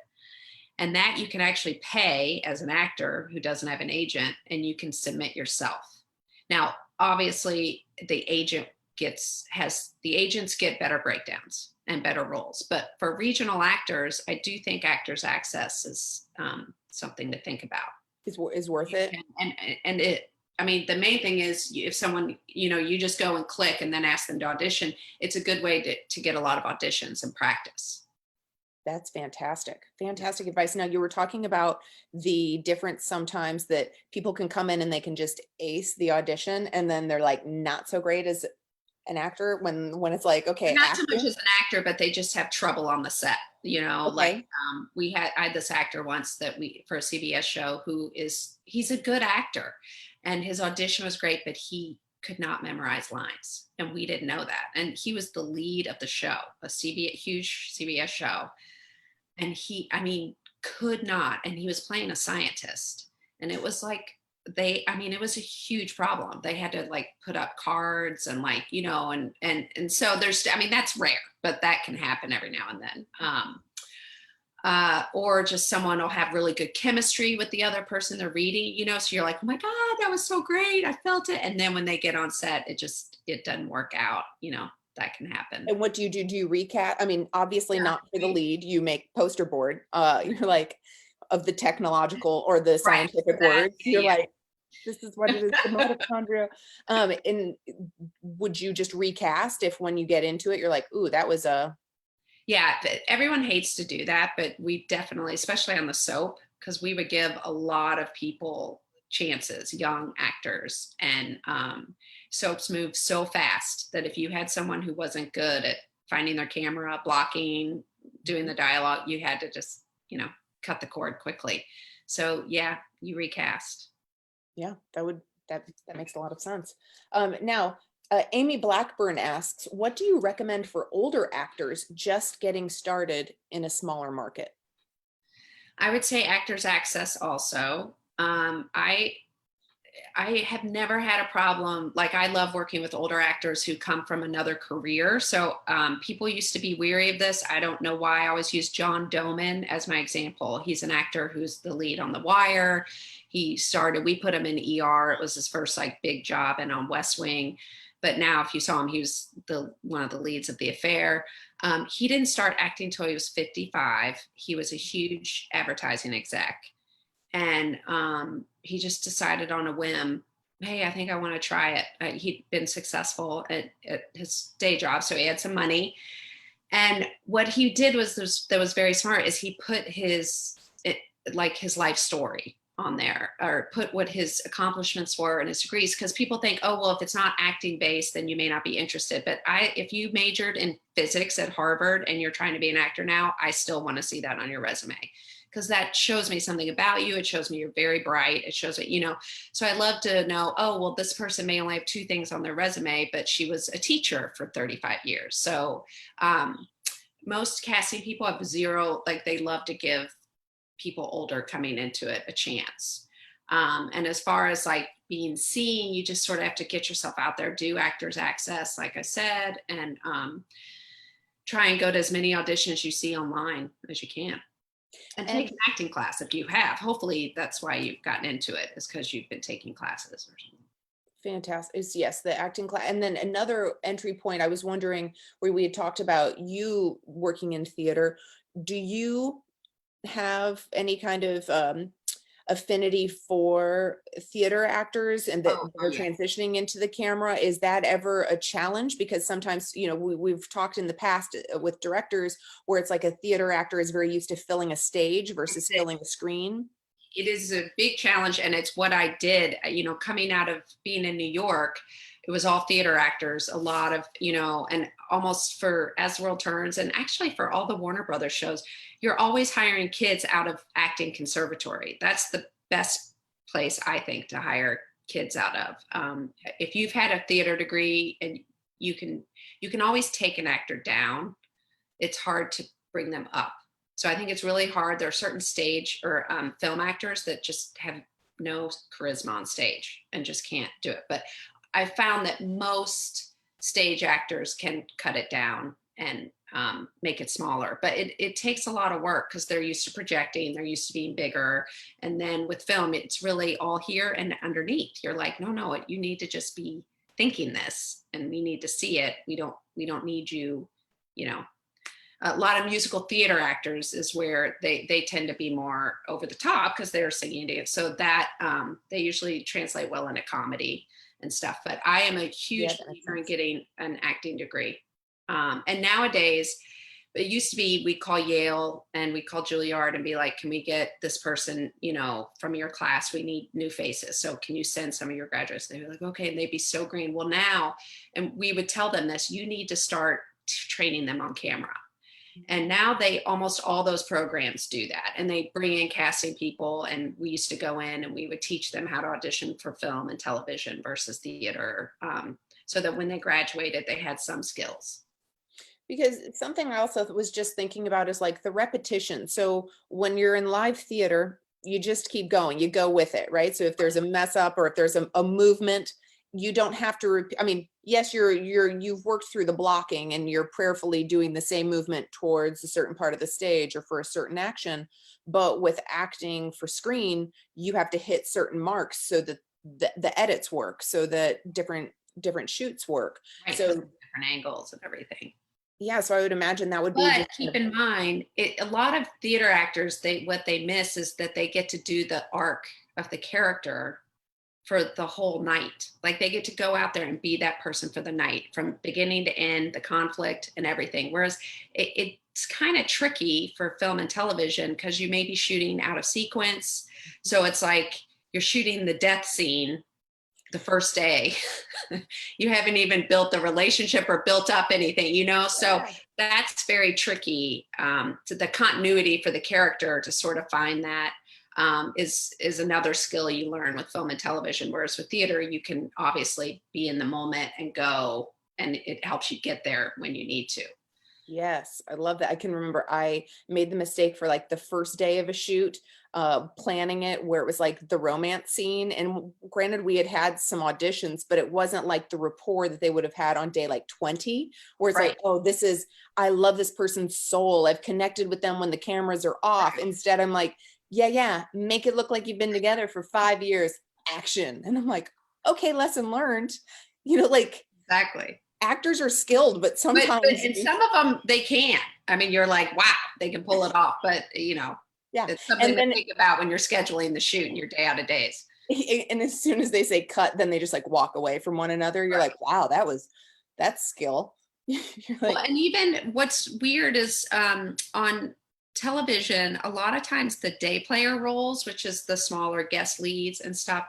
And that you can actually pay as an actor who doesn't have an agent, and you can submit yourself. Now, obviously, the agents get better breakdowns and better roles. But for regional actors, I do think Actors Access is something to think about. Is worth it. And it, I mean, the main thing is if someone, you know, you just go and click and then ask them to audition, it's a good way to get a lot of auditions and practice. That's fantastic. Fantastic advice. Now, you were talking about the difference sometimes that people can come in and they can just ace the audition and then they're like not so great as an actor when it's like, okay, not so much as an actor, but they just have trouble on the set, you know. Okay. Like I had this actor once that for a CBS show he's a good actor and his audition was great, but he could not memorize lines, and we didn't know that. And he was the lead of the show, huge CBS show. And he, I mean, could not, and he was playing a scientist, and it was like it was a huge problem. They had to like put up cards and like, you know, and so that's rare, but that can happen every now and then. Or just someone will have really good chemistry with the other person they're reading, you know, so you're like, oh my God, that was so great, I felt it. And then when they get on set, it doesn't work out, you know. That can happen. And what do? Do you recast? I mean, obviously not for the lead. You make poster board. You're like of the technological or the scientific words. You're like, this is what it is, the mitochondria. And would you just recast if when you get into it, you're like, ooh, that was a. Yeah, everyone hates to do that, but we definitely, especially on the soap, because we would give a lot of people chances, young actors, and soaps move so fast that if you had someone who wasn't good at finding their camera, blocking, doing the dialogue, you had to just, you know, cut the cord quickly. So yeah, you recast. Yeah, that makes a lot of sense. Now, Amy Blackburn asks, what do you recommend for older actors just getting started in a smaller market? I would say Actors Access also. I have never had a problem. Like, I love working with older actors who come from another career. So people used to be weary of this. I don't know why. I always use John Doman as my example. He's an actor who's the lead on The Wire. we put him in ER. It was his first like big job, and on West Wing. But now if you saw him, he was one of the leads of The Affair. He didn't start acting until he was 55. He was a huge advertising exec. And he just decided on a whim, hey, I think I want to try it. He'd been successful at his day job, so he had some money. And what he did that was very smart is he put his life story on there, or put what his accomplishments were and his degrees, because people think, oh, well, if it's not acting based, then you may not be interested. But if you majored in physics at Harvard and you're trying to be an actor now, I still want to see that on your resume, because that shows me something about you. It shows me you're very bright. It shows me, so I love to know, oh, well, this person may only have 2 things on their resume, but she was a teacher for 35 years. So most casting people have 0, like they love to give people older coming into it a chance. And as far as like being seen, you just sort of have to get yourself out there, do Actors Access, like I said, and try and go to as many auditions you see online as you can. And take an acting class if you have. Hopefully that's why you've gotten into it, is because you've been taking classes or something. Fantastic. Yes, the acting class. And then another entry point, I was wondering, where we had talked about you working in theater. Do you have any kind of affinity for theater actors and that they're transitioning into the camera? Is that ever a challenge? Because sometimes, we've talked in the past with directors where it's like a theater actor is very used to filling a stage versus filling a screen. It is a big challenge, and it's what I did, coming out of being in New York. It was all theater actors, a lot of, and almost for As the World Turns, and actually for all the Warner Brothers shows, you're always hiring kids out of acting conservatory. That's the best place, I think, to hire kids out of. If you've had a theater degree, and you can always take an actor down, it's hard to bring them up. So I think it's really hard. There are certain stage or film actors that just have no charisma on stage and just can't do it. But I found that most stage actors can cut it down and make it smaller, but it takes a lot of work because they're used to projecting, they're used to being bigger. And then with film, it's really all here and underneath. You're like, no, you need to just be thinking this, and we need to see it. We don't need you, A lot of musical theater actors is where they tend to be more over the top because they're singing it. So that they usually translate well into comedy and stuff. But I am a huge believer in getting an acting degree. And nowadays, it used to be we'd call Yale and we'd call Juilliard and be like, can we get this person, from your class? We need new faces. So can you send some of your graduates? They'd be like, okay. And they'd be so green. Well, now, and we would tell them this, you need to start training them on camera. And now almost all those programs do that. And they bring in casting people, and we used to go in and we would teach them how to audition for film and television versus theater, so that when they graduated, they had some skills. Because something I also was just thinking about is like the repetition. So when you're in live theater, you just keep going, you go with it, right? So if there's a mess up or if there's a movement, you don't have to repeat. I mean, yes, you've worked through the blocking and you're prayerfully doing the same movement towards a certain part of the stage or for a certain action. But with acting for screen, you have to hit certain marks so that the edits work, so that different shoots work. Right, so different angles and everything. Yeah, so I would imagine that would be. But keep in mind, a lot of theater actors, what they miss is that they get to do the arc of the character for the whole night. Like they get to go out there and be that person for the night, from beginning to end, the conflict and everything. Whereas it's kind of tricky for film and television because you may be shooting out of sequence. So it's like you're shooting the death scene the first day. You haven't even built the relationship or built up anything, so that's very tricky. To the continuity for the character to sort of find that is another skill you learn with film and television. Whereas with theater, you can obviously be in the moment and go, and it helps you get there when you need to. Yes, I love that. I can remember I made the mistake for like the first day of a shoot, planning it, where it was like the romance scene. And granted, we had some auditions, but it wasn't like the rapport that they would have had on day like 20, where it's like, oh, I love this person's soul. I've connected with them when the cameras are off. Instead, I'm like, yeah, make it look like you've been together for 5 years, action. And I'm like, okay, lesson learned. Like Exactly. actors are skilled, but But sometimes and some of them they can't. I mean, you're like, wow, they can pull it off. But yeah. it's something And to then think about when you're scheduling the shoot in your day out of days. and as soon as they say cut, then they just like walk away from one another. You're Right. like, wow, that's skill. You're Well, like, and even what's weird is on television, a lot of times the day player roles, which is the smaller guest leads and stuff,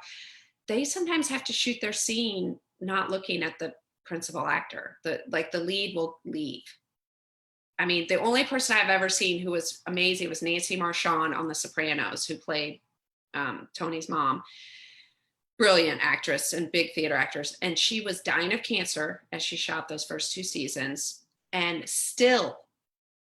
they sometimes have to shoot their scene not looking at the principal actor. The lead will leave. I mean, the only person I've ever seen who was amazing was Nancy Marchand on The Sopranos, who played Tony's mom. Brilliant actress and big theater actress. And she was dying of cancer as she shot those first 2 seasons and still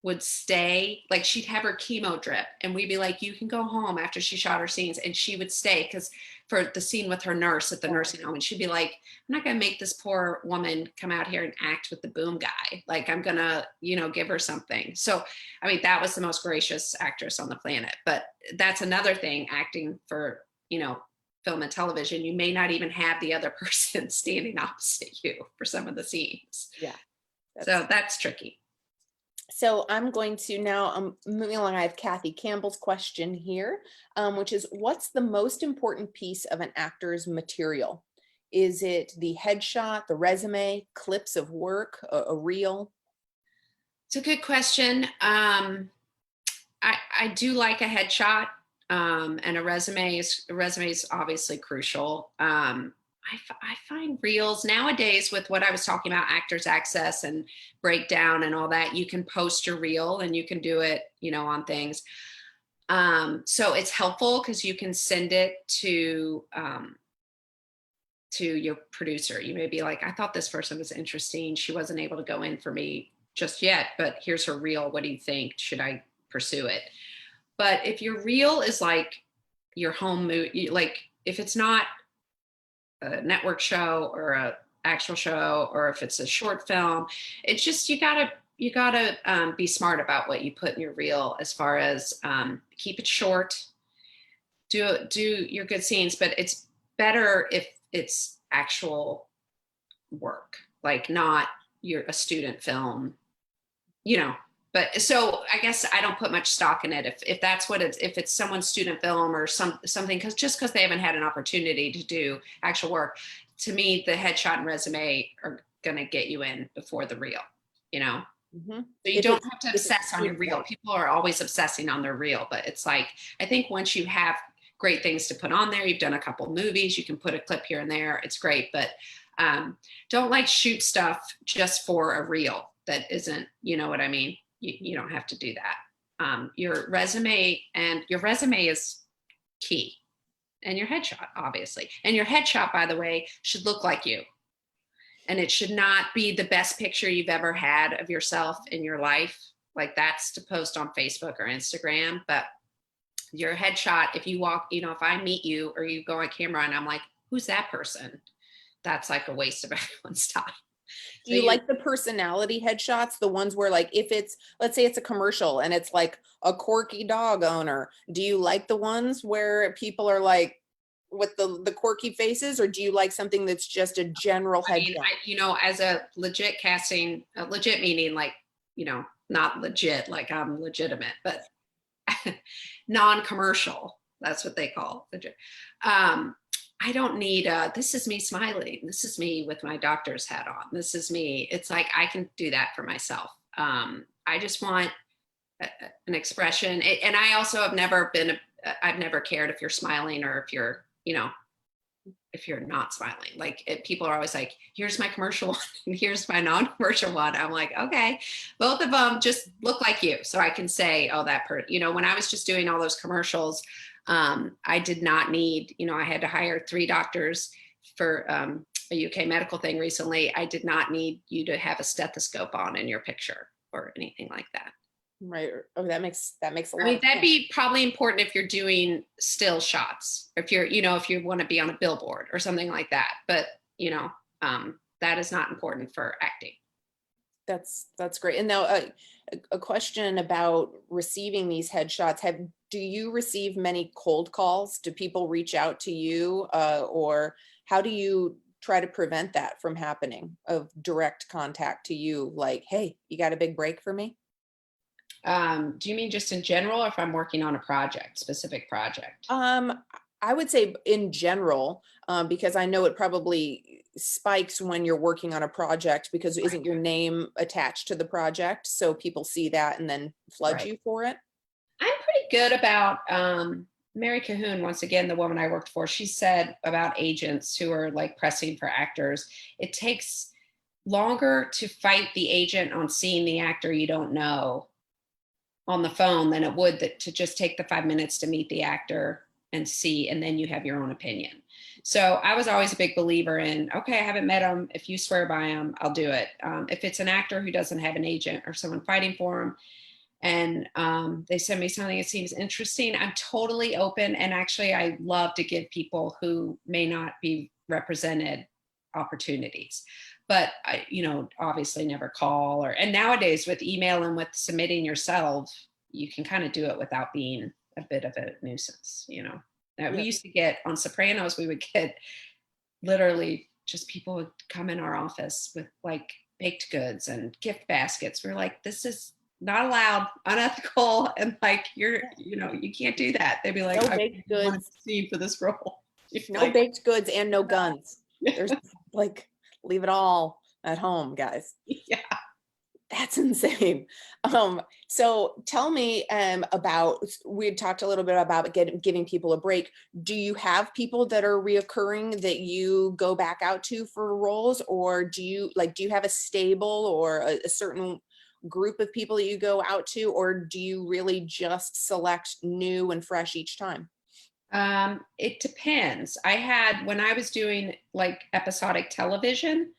would stay. Like she'd have her chemo drip and we'd be like, you can go home after she shot her scenes. And she would stay because for the scene with her nurse at the nursing home. And she'd be like, I'm not going to make this poor woman come out here and act with the boom guy. Like I'm going to, give her something. So, I mean, that was the most gracious actress on the planet. But that's another thing, acting for, film and television, you may not even have the other person standing opposite you for some of the scenes. yeah. So that's tricky. So I'm going to now, moving along, I have Kathy Campbell's question here, which is, what's the most important piece of an actor's material? Is it the headshot, the resume, clips of work, a reel? It's a good question. I do like a headshot, and a resume is obviously crucial. I find reels nowadays with what I was talking about, Actors Access and breakdown and all that, you can post your reel and you can do it, on things. So it's helpful because you can send it to your producer. You may be like, I thought this person was interesting. She wasn't able to go in for me just yet, but here's her reel. What do you think? Should I pursue it? But if your reel is like your home movie, like if it's not a network show or a actual show, or if it's a short film, it's just you gotta be smart about what you put in your reel as far as keep it short, do your good scenes, but it's better if it's actual work, like not a student film, but so I guess I don't put much stock in it if that's what if it's someone's student film or something, because they haven't had an opportunity to do actual work. To me, the headshot and resume are going to get you in before the reel, Mm-hmm. So you don't have to obsess on your reel. People are always obsessing on their reel, but it's like, I think once you have great things to put on there, you've done a couple movies, you can put a clip here and there, it's great. But don't like shoot stuff just for a reel that isn't, you know what I mean? You don't have to do that. Your resume is key, and your headshot, obviously. And your headshot, by the way, should look like you. And it should not be the best picture you've ever had of yourself in your life. Like that's to post on Facebook or Instagram. But your headshot, if you walk, if I meet you or you go on camera and I'm like, who's that person? That's like a waste of everyone's time. Do you like the personality headshots, the ones where like if it's, let's say it's a commercial and it's like a quirky dog owner, do you like the ones where people are like with the quirky faces, or do you like something that's just a general headshot? As a legit casting, a legit meaning like, not legit, like I'm legitimate, but non-commercial, that's what they call legit. I don't need this is me smiling. This is me with my doctor's hat on. This is me. It's like, I can do that for myself. I just want an expression. And I also have never I've never cared if you're smiling or if you're, if you're not smiling. Like people are always like, here's my commercial one and here's my non-commercial one. I'm like, okay, both of them just look like you. So I can say, oh, when I was just doing all those commercials, I did not need, I had to hire 3 doctors for a UK medical thing recently. I did not need you to have a stethoscope on in your picture or anything like that. Right. Oh, that makes a lot of that'd sense. be probably important if you're doing still shots, if you're, if you want to be on a billboard or something like that. But, that is not important for acting. That's great. And now a question about receiving these headshots. do you receive many cold calls? Do people reach out to you, or how do you try to prevent that from happening, of direct contact to you, like, hey, you got a big break for me? Do you mean just in general, or if I'm working on a project, specific project? I would say in general, because I know it probably spikes when you're working on a project, because isn't your name attached to the project? So people see that and then flood Right. you for it. I'm pretty good about Mary Cahoon, once again, the woman I worked for, she said about agents who are like pressing for actors, it takes longer to fight the agent on seeing the actor you don't know on the phone than it would to just take the 5 minutes to meet the actor and see, and then you have your own opinion. So I was always a big believer in, okay, I haven't met him. If you swear by him, I'll do it. If it's an actor who doesn't have an agent or someone fighting for him, and they send me something that seems interesting, I'm totally open. And actually, I love to give people who may not be represented opportunities. But I, obviously never call and nowadays with email and with submitting yourself, you can kind of do it without being a bit of a nuisance. We Yeah. used to get on Sopranos, we would get literally just people would come in our office with like baked goods and gift baskets. We're like, this is not allowed, unethical, and like you can't do that. They'd be like, No I baked want to goods, see for this role. no Like, baked goods, and no guns. There's like, leave it all at home, guys. yeah. That's insane. So tell me about, we had talked a little bit about giving people a break. Do you have people that are reoccurring that you go back out to for roles, or do you have a stable or a certain group of people that you go out to, or do you really just select new and fresh each time? It depends. When I was doing like episodic television,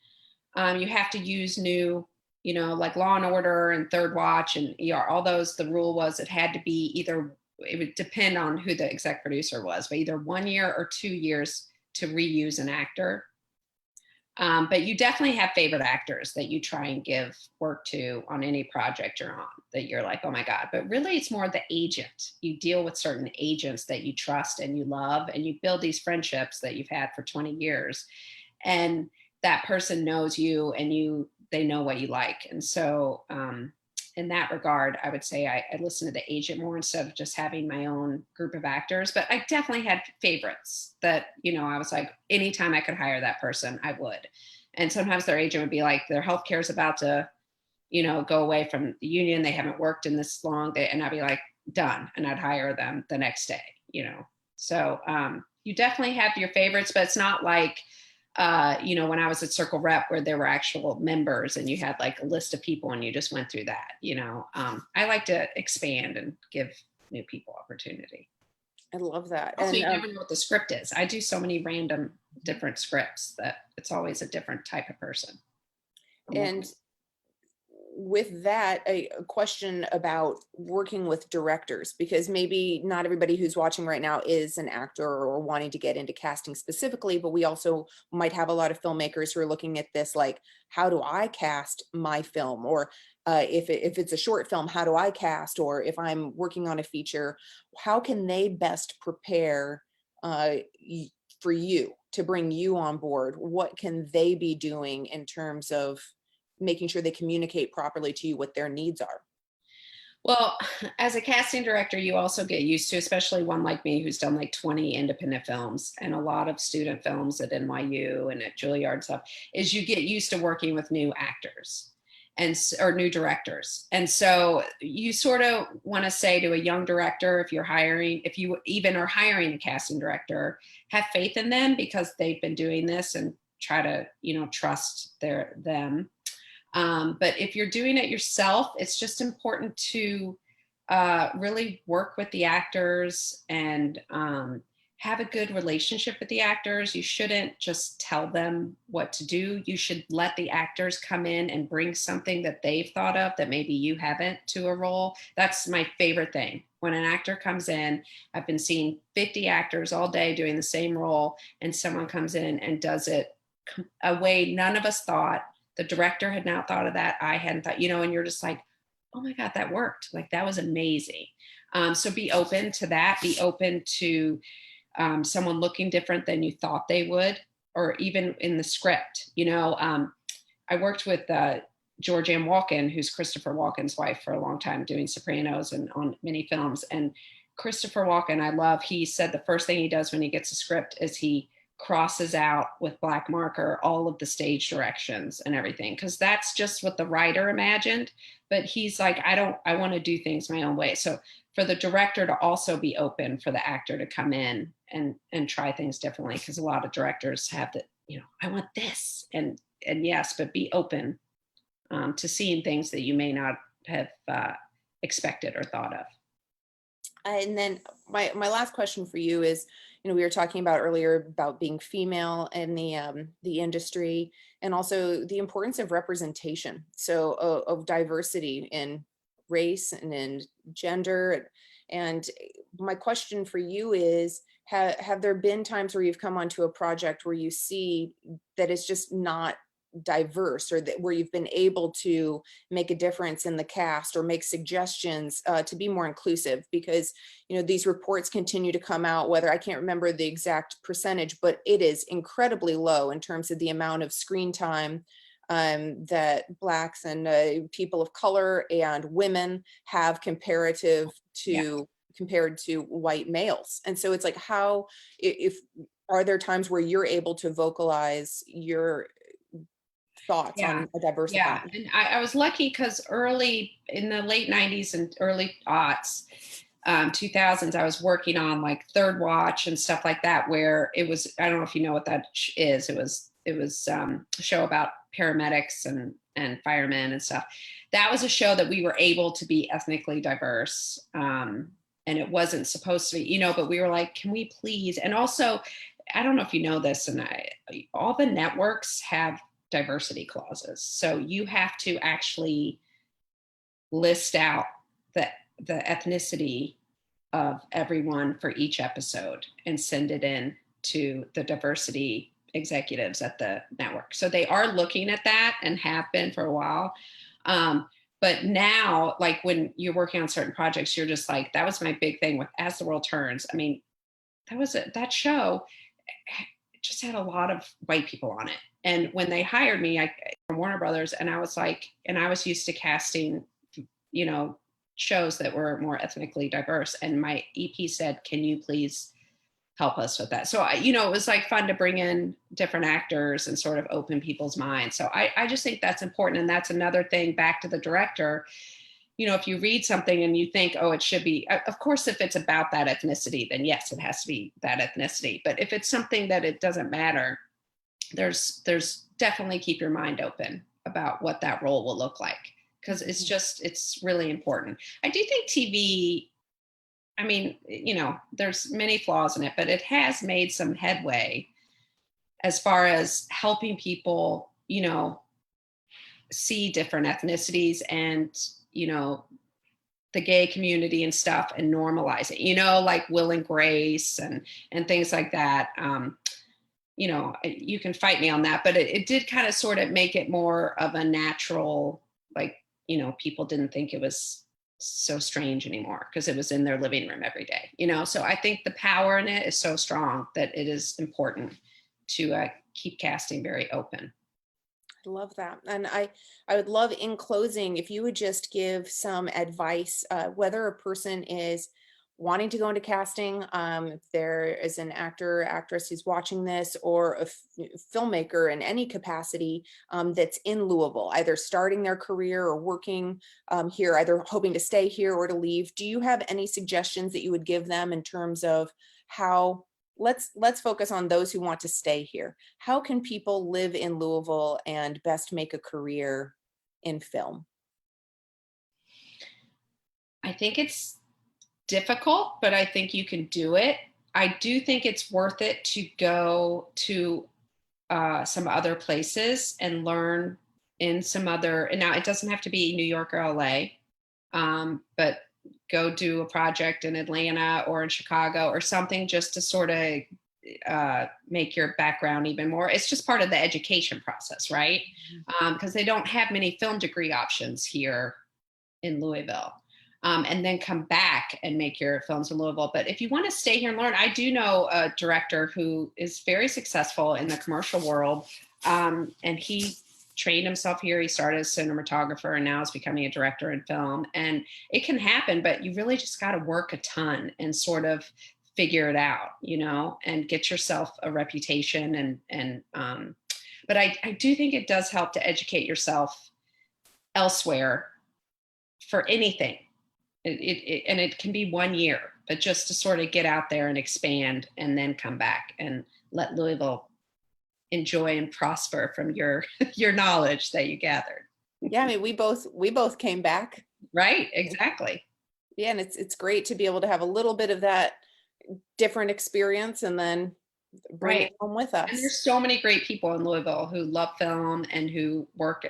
you have to use new, like Law and Order and Third Watch and ER, all those. The rule was it had to be it would depend on who the exec producer was, but either 1 year or 2 years to reuse an actor. But you definitely have favorite actors that you try and give work to on any project you're on, that you're like, oh my God. But really, it's more the agent. You deal with certain agents that you trust and you love, and you build these friendships that you've had for 20 years. And that person knows you, and they know what you like. And so in that regard, I would say I listen to the agent more instead of just having my own group of actors. But I definitely had favorites that, I was like, anytime I could hire that person, I would. And sometimes their agent would be like, their healthcare is about to, go away from the union. They haven't worked in this long. And I'd be like, done. And I'd hire them the next day. So you definitely have your favorites, but it's not like, when I was at Circle Rep where there were actual members and you had like a list of people and you just went through that, I like to expand and give new people opportunity. I love that. Also, And you never know what the script is. I do so many random different scripts that it's always a different type of person. and with that, a question about working with directors, because maybe not everybody who's watching right now is an actor or wanting to get into casting specifically, but we also might have a lot of filmmakers who are looking at this like, how do I cast my film? Or if it's a short film, how do I cast? Or if I'm working on a feature, how can they best prepare for you to bring you on board? What can they be doing in terms of making sure they communicate properly to you what their needs are? Well, as a casting director, you also get used to, especially one like me who's done like 20 independent films and a lot of student films at NYU and at Juilliard stuff, is you get used to working with new actors or new directors. And so you sort of want to say to a young director, if you even are hiring a casting director, have faith in them because they've been doing this, and try to, trust them. But if you're doing it yourself, it's just important to really work with the actors and have a good relationship with the actors. You shouldn't just tell them what to do. You should let the actors come in and bring something that they've thought of that maybe you haven't to a role. That's my favorite thing. When an actor comes in, I've been seeing 50 actors all day doing the same role, and someone comes in and does it a way none of us thought. The director had not thought of that. I hadn't thought, and you're just like, oh my God, that worked. Like, that was amazing. So be open to that. Be open to someone looking different than you thought they would, or even in the script. I worked with Georgianne Walken, who's Christopher Walken's wife, for a long time, doing Sopranos and on many films. And Christopher Walken, I love, he said the first thing he does when he gets a script is he crosses out with black marker all of the stage directions and everything, because that's just what the writer imagined. But he's like, I want to do things my own way. So for the director to also be open for the actor to come in and try things differently, because a lot of directors have that, I want this, and yes, but be open to seeing things that you may not have expected or thought of. And then my last question for you is, we were talking about earlier about being female in the industry, and also the importance of representation. So of diversity in race and in gender. And my question for you is, have there been times where you've come onto a project where you see that it's just not diverse, or that where you've been able to make a difference in the cast or make suggestions to be more inclusive? Because these reports continue to come out, whether, I can't remember the exact percentage, but it is incredibly low in terms of the amount of screen time that Blacks and people of color and women have compared to white males. And so it's like, if are there times where you're able to vocalize your thoughts on a diverse event? And I was lucky because early in the late 90s and early aughts, 2000s, I was working on like Third Watch and stuff like that, where it was, I don't know if you know what that is. It was a show about paramedics and firemen and stuff. That was a show that we were able to be ethnically diverse. And it wasn't supposed to be, but we were like, can we please? And also, I don't know if you know this, and all the networks have diversity clauses. So you have to actually list out the ethnicity of everyone for each episode and send it in to the diversity executives at the network. So they are looking at that and have been for a while. But now, like when you're working on certain projects, you're just like, that was my big thing with As the World Turns. I mean, that show just had a lot of white people on it. And when they hired me from Warner Brothers, and I was like, and I was used to casting, shows that were more ethnically diverse. And my EP said, can you please help us with that? So, it was like fun to bring in different actors and sort of open people's minds. So I just think that's important. And that's another thing, back to the director. If you read something and you think, oh, it should be, of course, if it's about that ethnicity, then yes, it has to be that ethnicity. But if it's something that it doesn't matter, there's definitely keep your mind open about what that role will look like, because it's really important. I do think TV, I mean, there's many flaws in it, but it has made some headway as far as helping people, see different ethnicities and, the gay community and stuff, and normalize it, like Will and Grace and things like that. You can fight me on that, but it did kind of sort of make it more of a natural, like, people didn't think it was so strange anymore because it was in their living room every day, so I think the power in it is so strong that it is important to keep casting very open. I love that. And I would love, in closing, if you would just give some advice, whether a person is wanting to go into casting, if there is an actor, actress who's watching this, or a filmmaker in any capacity that's in Louisville, either starting their career or working here, either hoping to stay here or to leave. Do you have any suggestions that you would give them in terms of how, let's focus on those who want to stay here. How can people live in Louisville and best make a career in film? I think it's difficult, but I think you can do it. I do think it's worth it to go to some other places and learn in some other, and now it doesn't have to be New York or LA, but go do a project in Atlanta or in Chicago or something, just to sort of make your background even more. It's just part of the education process, right? Because they don't have many film degree options here in Louisville. and then come back and make your films in Louisville. But if you want to stay here and learn, I do know a director who is very successful in the commercial world, and he trained himself here. He started as a cinematographer and now is becoming a director in film. And it can happen, but you really just got to work a ton and sort of figure it out, you know, and get yourself a reputation. But I do think it does help to educate yourself elsewhere for anything. And it can be 1 year, but just to sort of get out there and expand and then come back and let Louisville enjoy and prosper from your knowledge that you gathered. Yeah, I mean, we both came back. Right, exactly. Yeah, and it's great to be able to have a little bit of that different experience and then bring it home with us. And there's so many great people in Louisville who love film and who work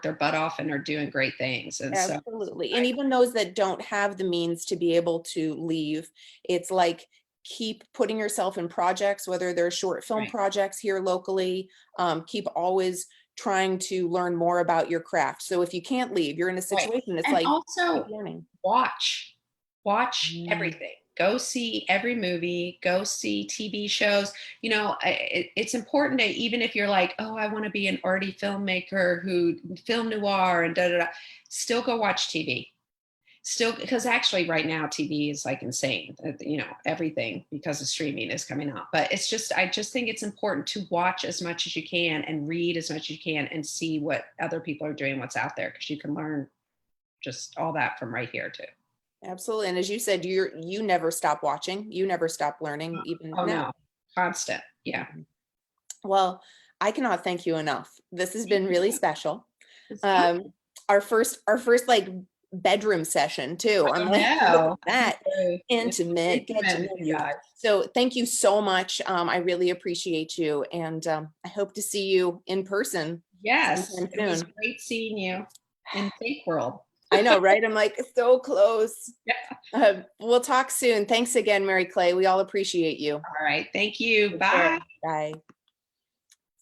their butt off and are doing great things. And absolutely. And even those that don't have the means to be able to leave, it's like, keep putting yourself in projects, whether they're short film projects here locally, keep always trying to learn more about your craft. So if you can't leave, you're in a situation, it's and like also learning. Watch everything. Go see every movie, go see TV shows. You know, it's important that even if you're like, oh, I want to be an arty filmmaker who film noir and still go watch TV. Still, because actually right now TV is like insane, you know, everything because of streaming is coming out. But it's just, I just think it's important to watch as much as you can and read as much as you can and see what other people are doing, what's out there, because you can learn just all that from right here too. Absolutely. And as you said, you never stop watching, you never stop learning, even now. No, constant. Yeah. Well, I cannot thank you enough. This has been really special. Our first like bedroom session too. I'm like, that intimate, get to know you. So thank you so much. I really appreciate you, and I hope to see you in person. Yes, it was great seeing you in Fake World. I know, right? I'm like, so close. Yeah. We'll talk soon. Thanks again, Mary Clay. We all appreciate you. All right. Thank you. Bye. Bye.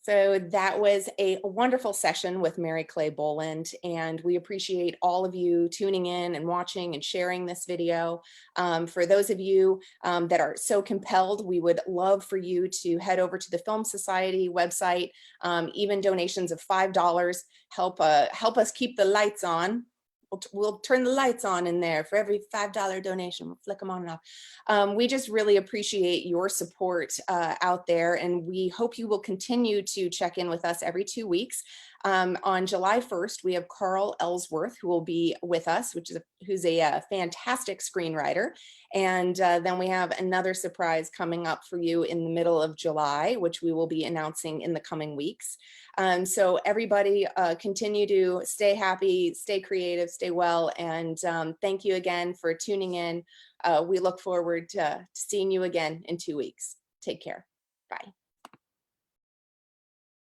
So that was a wonderful session with Mary Clay Boland, and we appreciate all of you tuning in and watching and sharing this video. For those of you that are so compelled, we would love for you to head over to the Film Society website. Even donations of $5 help us keep the lights on. We'll turn the lights on in there for every $5 donation. We'll flick them on and off. We just really appreciate your support out there, and we hope you will continue to check in with us every 2 weeks. On July 1st, we have Carl Ellsworth, who will be with us, who's a fantastic screenwriter. And then we have another surprise coming up for you in the middle of July, which we will be announcing in the coming weeks. So everybody continue to stay happy, stay creative, stay well. And thank you again for tuning in. We look forward to seeing you again in 2 weeks. Take care. Bye.